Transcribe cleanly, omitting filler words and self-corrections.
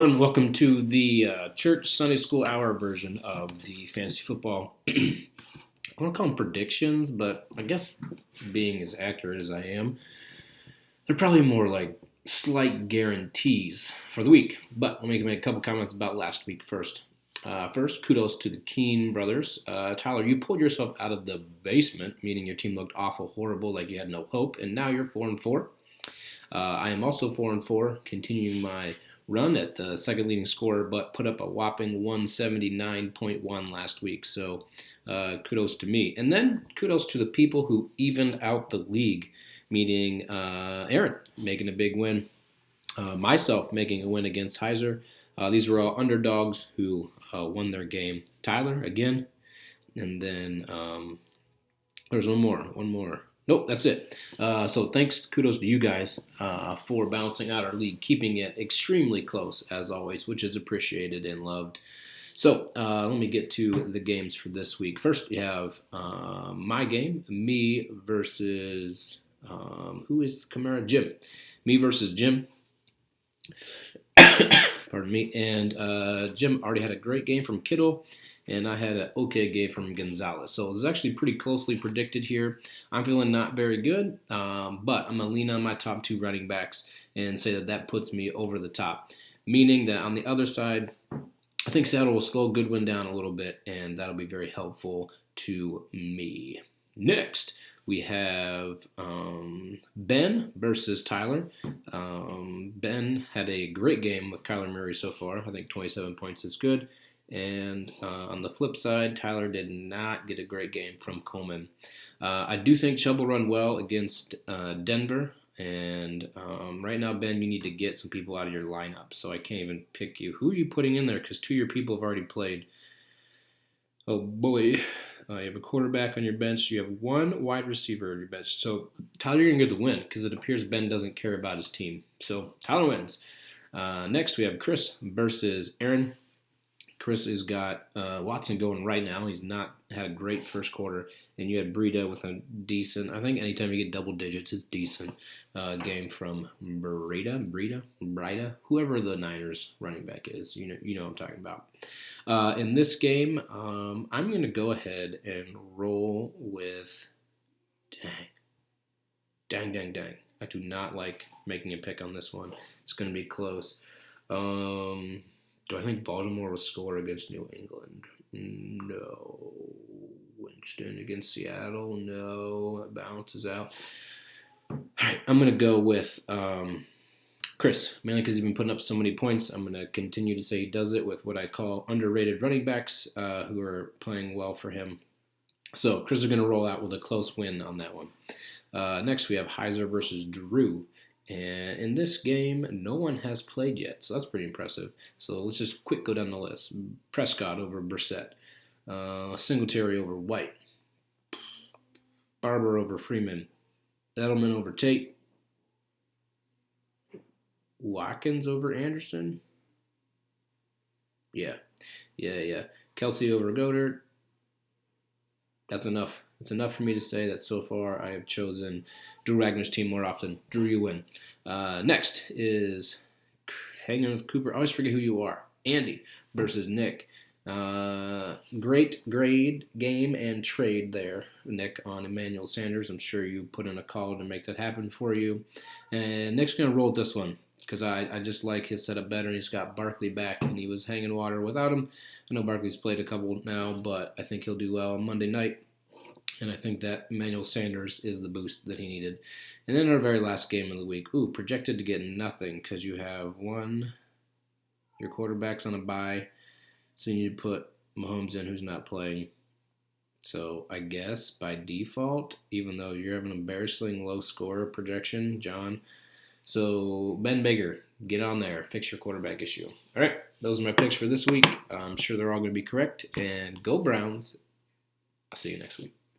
And welcome to the church Sunday school hour version of the fantasy football. I want to call them predictions, but I guess being as accurate as I am, they're probably more like slight guarantees for the week. But let me make a couple comments about last week first. First, kudos to the Keene brothers. Tyler, you pulled yourself out of the basement, meaning your team looked awful, horrible, like you had no hope, and now you're 4-4. I am also 4-4, continuing my run at the second leading scorer, but put up a whopping 179.1 last week. So kudos to me. And then kudos to the people who evened out the league, meaning Aaron making a big win, myself making a win against Heiser. These were all underdogs who won their game. Tyler, again. And then there's one more. Nope, that's it. So kudos to you guys for balancing out our league, keeping it extremely close as always, which is appreciated and loved. So let me get to the games for this week. First, we have my game, me versus, who is Kamara? Jim. Me versus Jim. Pardon me. And Jim already had a great game from Kittle, and I had an okay game from Gonzalez. So it was actually pretty closely predicted here. I'm feeling not very good, but I'm going to lean on my top two running backs and say that puts me over the top, meaning that on the other side, I think Seattle will slow Goodwin down a little bit, and that'll be very helpful to me. Next, we have Ben versus Tyler. Ben had a great game with Kyler Murray so far. I think 27 points is good. And on the flip side, Tyler did not get a great game from Coleman. I do think Chubb will run well against Denver. And right now, Ben, you need to get some people out of your lineup. So I can't even pick you. Who are you putting in there? Because two of your people have already played. Oh, boy. You have a quarterback on your bench. You have one wide receiver on your bench. So Tyler, you're going to get the win because it appears Ben doesn't care about his team. So Tyler wins. Next, we have Chris versus Aaron. Chris has got Watson going right now. He's not had a great first quarter. And you had Breida with a decent, I think anytime you get double digits, it's decent game from Breida, whoever the Niners running back is. You know what I'm talking about. In this game, I'm going to go ahead and roll with, dang. I do not like making a pick on this one. It's going to be close. Do I think Baltimore will score against New England? No. Winston against Seattle? No. It balances out. All right, I'm going to go with Chris, mainly because he's been putting up so many points. I'm going to continue to say he does it with what I call underrated running backs who are playing well for him. So Chris is going to roll out with a close win on that one. Next, we have Heiser versus Drew. And in this game, no one has played yet, so that's pretty impressive. So let's just quick go down the list. Prescott over Brissett. Singletary over White. Barber over Freeman. Edelman over Tate. Watkins over Anderson. Yeah. Kelsey over Goddard. That's enough. It's enough for me to say that so far I have chosen Drew Wagner's team more often. Drew, you win. Next is hanging with Cooper. I always forget who you are. Andy versus Nick. Great grade, game, and trade there, Nick, on Emmanuel Sanders. I'm sure you put in a call to make that happen for you. And Nick's going to roll with this one because I just like his setup better. He's got Barkley back, and he was hanging water without him. I know Barkley's played a couple now, but I think he'll do well on Monday night. And I think that Emmanuel Sanders is the boost that he needed. And then our very last game of the week. Projected to get nothing because you have your quarterback's on a bye. So you need to put Mahomes in who's not playing. So I guess by default, even though you're having an embarrassing low score projection, John. So Ben Baker, get on there. Fix your quarterback issue. All right, those are my picks for this week. I'm sure they're all going to be correct. And go Browns. I'll see you next week.